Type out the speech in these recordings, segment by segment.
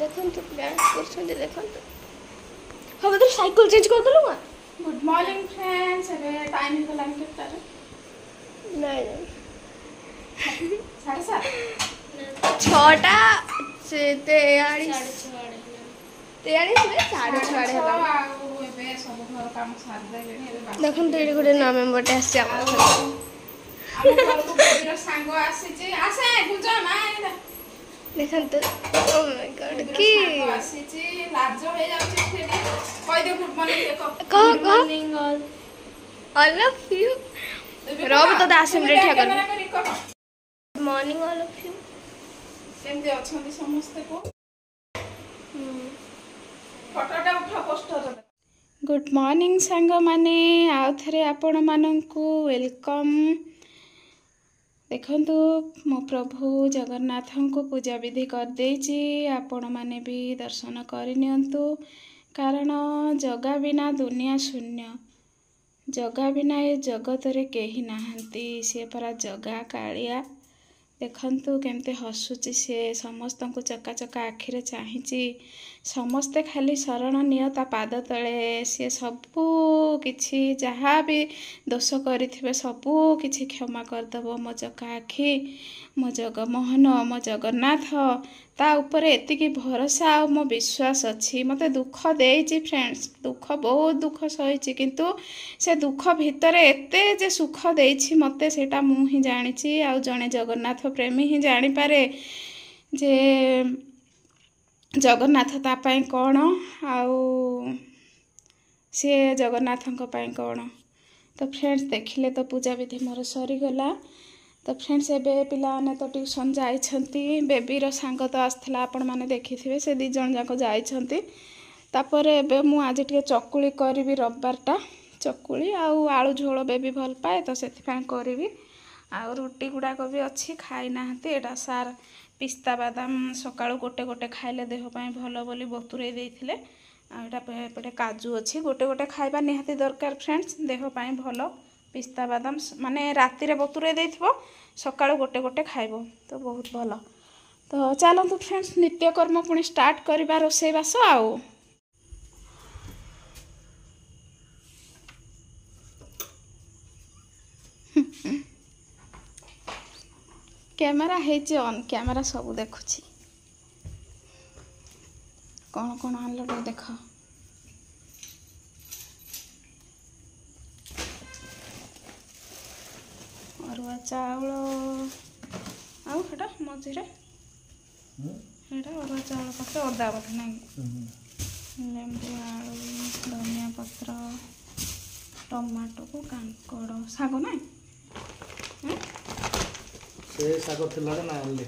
देखंतु डांस करछन देखंतु हम तो साइकिल चेंज कर दलु मा गुड मॉर्निंग फ्रेंड्स अबे टाइम हो गला केटा रे नहीं 7:30 6टा से 43 में 6:30 होला एबे सब घर काम सार देलेनी एबे देखंतु एडी गुडे ना मेंबर टे आसी हम घर को बेबीर सांग आसी जे आसे गुंज ना देखंतु ओ माय गॉड की आसी जे लाज हो जाउची फेडी कहि दे गुड मॉर्निंग देखो good morning all of you रब तो 10 मिनिट ठेकर good morning all of you केमते अछंती समस्त को फोटोटा उठा पोस्टर गुड मॉर्निंग सांग माने आउ थरे आपण माननकु वेलकम देखंतु मो प्रभु जगन्नाथन को पूजा विधि कर देछि आपण माने भी दर्शन करनियंतु कारण जगा बिना दुनिया शून्य जगा बिना ए जगत रे केही नाहंती से परा जगा कालिया देखंतु केमते हसुची से समस्त को चका चका आखिरे चाहिची समस्ते खाली शरण नियता पाद तले से सबू किछि जहा भी दोष करिथिबे सबू किछि क्षमा कर दबो मो चका आखि मो जगमोहन मो जगन्नाथ ता ऊपर एतिकी भरोसा आ मो विश्वास अछि मते दुख देइछि फ्रेंड्स दुख बहुत दुख सहिछि किंतु से दुख भितरे एते जे सुख देइछि मते सेटा मु ही जानिछि आ जने जगन्नाथ प्रेमी ही जानि पारे जे जगन्नाथ ता पई कोन आउ से जगन्नाथन को पई कोन तो फ्रेंड्स देखिले तो पूजा विधि मोर सरी गला तो फ्रेंड्स एबे पिला ने तो ट्यूशन जाइछंती बेबीर सांग तो आस्थला आपण माने देखिथिबे से दी जण जाको जाइछंती तापरे एबे मु आज टिके चकुली करबी रविवार टा चकुली आउ आलू झोल बेबी भल पाए तो सेति पय करबी आउ रोटी गुडा को भी अच्छी खाई नाहंती एटा सार पिस्ता बादाम सकाळु गोटे गोटे खाइले देह पय भलो बोली बतुरे देइथिले आ एटा पेटे काजू अच्छी गोटे गोटे खाइबा निहाती दरकार फ्रेंड्स देह पय भलो पिस्ता बादाम माने राति रे बतुरे देइथबो सकाळु गोटे गोटे खाइबो तो बहुत भलो तो चलंतु फ्रेंड्स नित्य कर्म पुणी स्टार्ट करबा रोसे बास आउ कैमरा हेची ऑन कैमरा सब देखुची कौन कौन आनलो देख अरुआ चाउल आउ हेटा मझिरे हेटा अरुआ चाउल पाखे अदा बोधे ना लेंबू आलू धनिया पत्र टमाटो को कांकड़ साग ना से साग थिला ना आले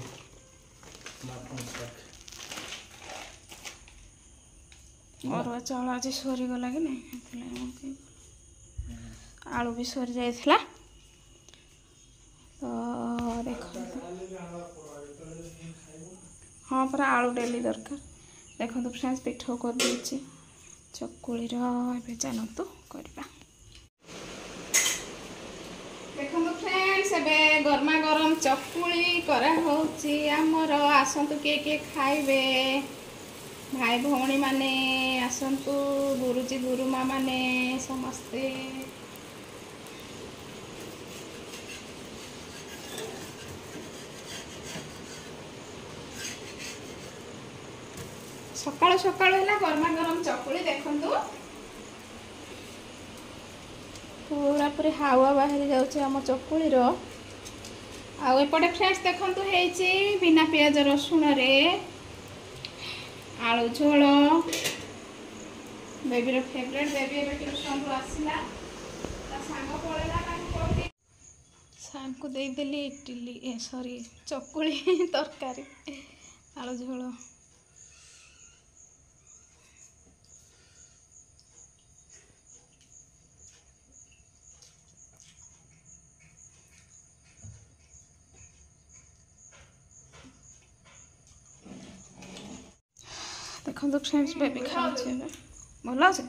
अरुआ चाउल आज सरी गला कि नहीं आलू भी सरी जाइथिला तो देखो हाँ पूरा आलू डेली दरकार देखो तो फ्रेंड्स पिठो कर देछि चकुली रे चलतु करबा देखो तो फ्रेंड्स एबे गरमा गरम चकुली करा होछि हमर आसंतु के खाइबे भाई भौणी माने आसंतु गुरुजी गुरुमा माने समस्ते सकाळु सकाळु है गरमा गरम चकुली देखंतु पूरा पूरी हावा बाहरी जाउछे हम चकुली रो आ एपटे फ्रेंड्स देखंतु हेची बिना प्याज रसुण रे आलू झोल बेबीर फेवरेट बेबी एबे ट्यूशन रो आसिला ता सांग पळेला काकू सांग को दे देली इडली सॉरी चकुली तरकारी आलू झोल देखो तो फ्रेंड्स बेबी खाଉଛି ଏବେ ଭଲ ଅଛି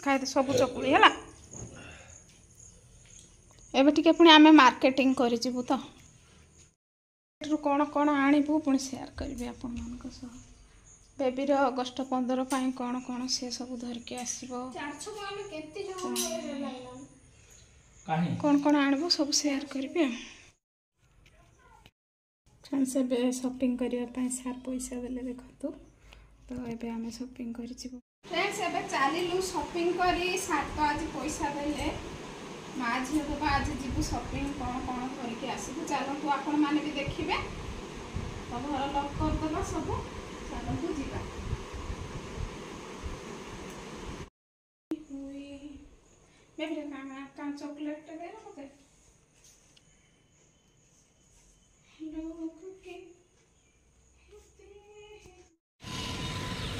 ଖାଇते ସବୁ ଚକୁଳି ହେଲା ଏବେ ଟିକେ ପୁଣି ଆମେ ମାର୍କେଟିଂ କରି ଯିବୁ ତ କଣ କଣ ଆଣିବୁ ପୁଣି ସେୟାର କରିବି ଆପଣମାନଙ୍କ ସହ ବେବିର ଅଗଷ୍ଟ 15 ପାଇଁ କ'ଣ କ'ଣ ସେ ସବୁ ଧରିକି ଆସିବ, କ'ଣ କ'ଣ ଆଣିବ ସବୁ ସେୟାର କରିବି ଆଉ। फ्रेंड्स ଏବେ ସପିଂ କରିବା ପାଇଁ ସାର୍ ପଇସା ଦେଲେ ଦେଖନ୍ତୁ, ତ ଏବେ ଆମେ ସପିଂ କରି ଯିବୁ। फ्रेंड्स ଏବେ ଚାଲିଲୁ ସପିଂ କରି, ସାର୍ ତ ଆଜି ପଇସା ଦେଲେ, ମା ଝିଅ ତ आज ଯିବୁ ସପିଂ, କ'ଣ କ'ଣ କରିକି ଆସିବୁ। ଚାଲନ୍ତୁ ଆପଣ ମାନେ ବି ଦେଖିବେ, ତ ଘର ଲକ୍ କରିଦେବା ସବୁ, ଚାଲନ୍ତୁ ଯିବା। बेबी का चॉकलेट दे ना मते।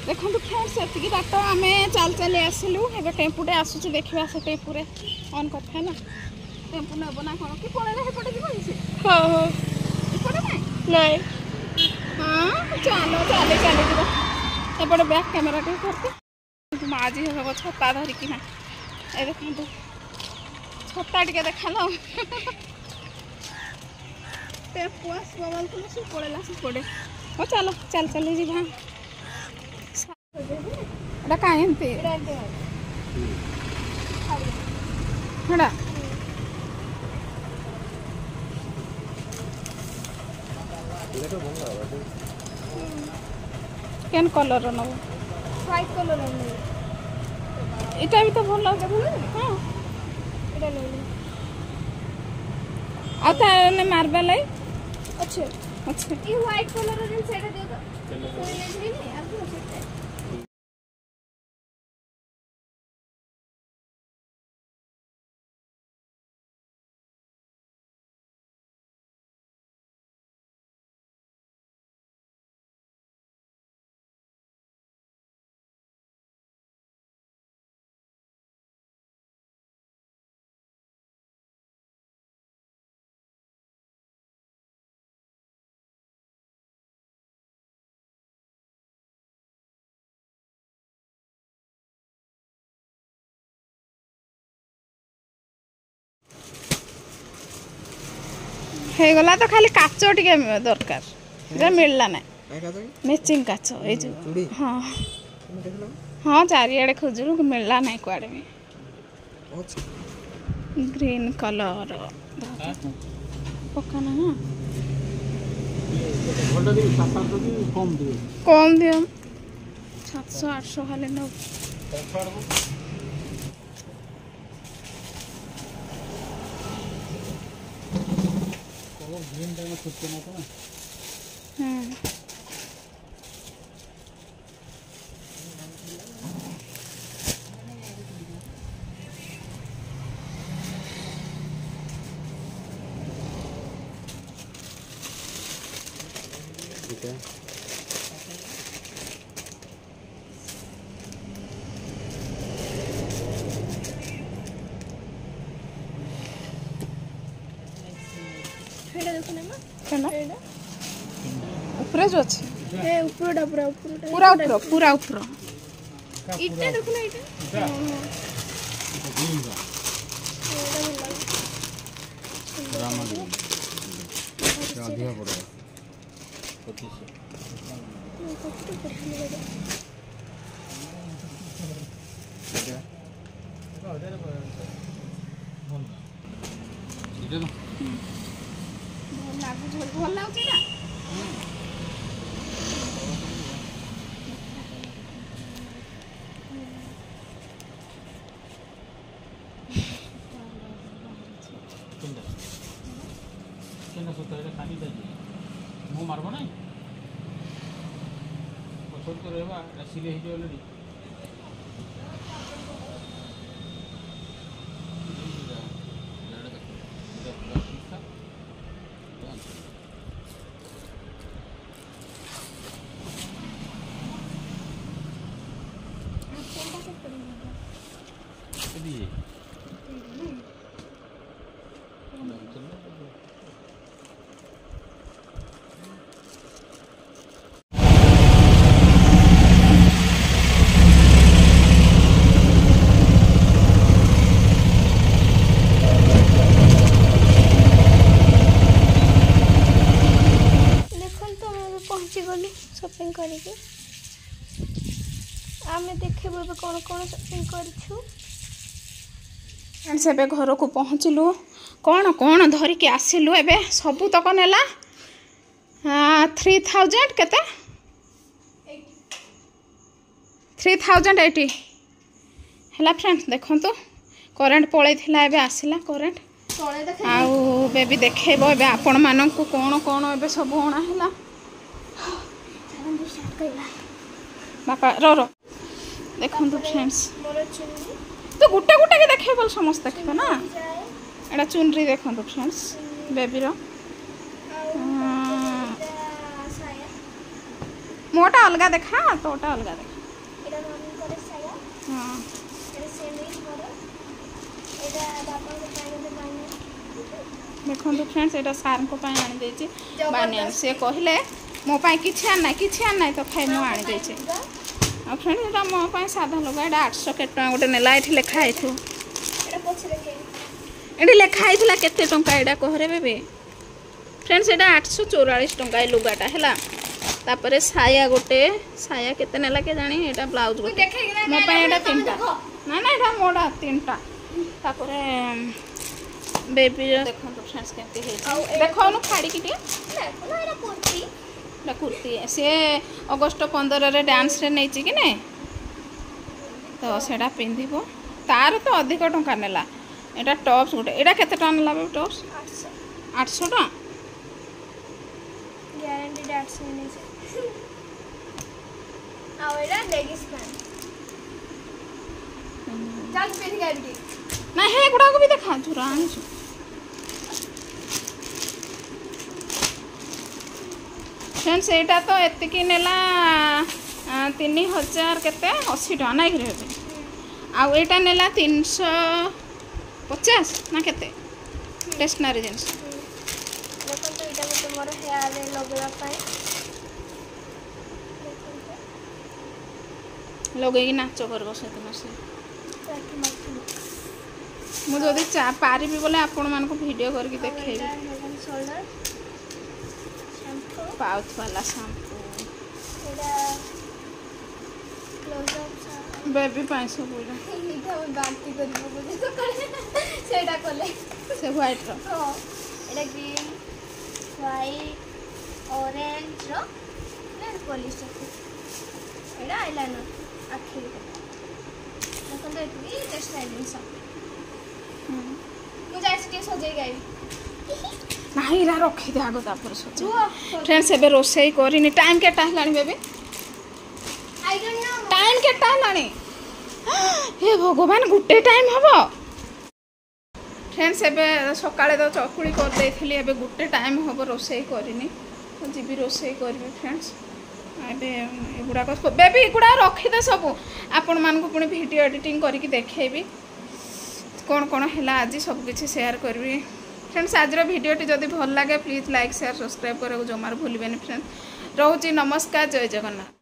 देखो फ्रेंड्स एतिकी बाट आम चल चली आसलु, एबे टेम्पुटे आसुची, देखा से टेम्पुरे ऑन करथे ना, टेम्पु नेब ना कौन कि पड़े हेपटे जीवन से। हाँ हाँ इपटे नहीं हाँ चलो चले चले जीव एपटे बैक कैमेरा टे करते माँ जी हम छता धरिकी ना ए देखो छता टे देखा टेम्पु आसवा बोलते से पड़ेगा से पड़े हो चलो चल चले जी हाँ कहीं केन कलर नब व्हाइट कलर इटा भी तो भल हाँ आता मार्बल है अच्छे अच्छा ये व्हाइट कलर रे सेटा दे दो कोई ले नहीं अब हो सकता है। हे गला तो खाली काच टिके दरकार इधर मिलला ना मैचिंग काच ए जो हां हां चारियाडे खोजलु मिलला ना कुआडे में ग्रीन कलर पकाना ना कम दियो 700 800 खाली न ग्रीन टाइम छुट्टी ना तो ठीक है हेडा देखो ना केना हेडा ऊपर जो अछि ए ऊपरटा पूरा पूरा ऊपर इटा देखो ना इटा अधिका पड़ेगा 25 भल लागुची ना मु मारब ना पछड़ तो रहबा सिले ही ऑलरेडी देखो तो मैं पहुंची गली शॉपिंग करके आमे देखबो ए कोन कोन शॉपिंग करछु। फ्रेंड्स एबे घर को पहुँचलु कौन कौन धरिकी आसिलु एबे सबू तक नेला 3000 केते 3080 हैला फ्रेंड्स देखंतु करेंट पळै थिला एबे आसिला करेंट तळे देख आउ बेबी देखेबो एबे आपण माननकु कोन कोन एबे सब होना हैला स्टार्ट कइला बापा रो देखंतु फ्रेंड्स मोर चुन्नी तो गुटे गुटे के देखे बोल समस्त देखबे ना जाए एटा चुनरी देखंतु फ्रेंड्स बेबी रो साया मोटा अलगा देखा तोटा अलगा देखा एटा मम्मी करे साया हां एटा सेमी मोर एटा बाबा के पानी दे पानी देखंतु फ्रेंड्स एटा सार को पाई आनी देछि बानियान से कहले मो पाई किछि आन नै तो खाइ मो आनी देछि आ फ्रेंड्स एटा मो पाई साधा लगा एटा 800 के टका गोटे नेला एठी लेखा आइथु एटा पछरे के एठी लेखा आइथला केते टका एटा कहरे बेबे फ्रेंड्स एटा 844 टका लुगाटा हैला तापरे साया गोटे साया केते नेला के जानी एटा ब्लाउज गोटे मो पाई एटा तीनटा ना ना एटा मोडा तीनटा तापरे बेबी देखो तो फ्रेंड्स केते हे देखो नु फाड़ी की टे देखो ना एटा कुर्ती एटा कुर्ती से अगस्त 15 रे डांस रे नै छि कि नै तो सेटा पिंधिबो तार तो अधिक टका नेला एटा टॉप्स गोटे एटा केते टका नेला बेबी टॉप्स 800 टका ग्यारंटी डेट से नहीं से आ एटा लेगिस पैंट चल पेन गाड़ी ना हे गुडा को भी देखा जुरा आनछु फ्रेंड्स एटा तो एतिकी नेला 3000 केते 80 टका नै रे आ एटा नेला 350 ना केते स्टेशनरी जिंस देखो तो एटा तो मोर हेयर रे लगवा पाए लगे कि नाच करबो से दिन से ताकि मत मु जदी पारि भी बोले आपण मान को वीडियो करके देखेबी शोल्डर शैम्पू पाउच वाला शैम्पू एटा क्लोज अप बेबी पैसो बोला एटा हम बांती करबो बोले तो करे सेटा कोले से व्हाइट रो तो एटा ग्रीन व्हाइट ऑरेंज रो नेल पॉलिश एटा आईलाइनर आखिर देखो तो एतकी स्टाइलिंग सा मु जाइस के सजै गाई नाही रा रखी दे आगो तापर सोच फ्रेंड्स एबे रोसई करिनी टाइम केटा हलानी baby I don't know time केटा हलानी हे भगवान गुटे टाइम हबो फ्रेंड्स एबे सकाळे तो चकुली कर देथिली एबे गुटे टाइम हबो रोसई करिनी तो जीबी रोसई करबी फ्रेंड्स एबे एगुडा को बेबी एगुडा रखी दे सब आपण मान को पुनी वीडियो एडिटिंग करके देखेबी कौन कौन है आज सब किसी शेयर करी फ्रेंड्स आज भिडियोटी जदि भल लगे प्लीज लाइक शेयर सब्सक्राइब करा जमार भूलें फ्रेंड्स रोची नमस्कार जय जगन्नाथ।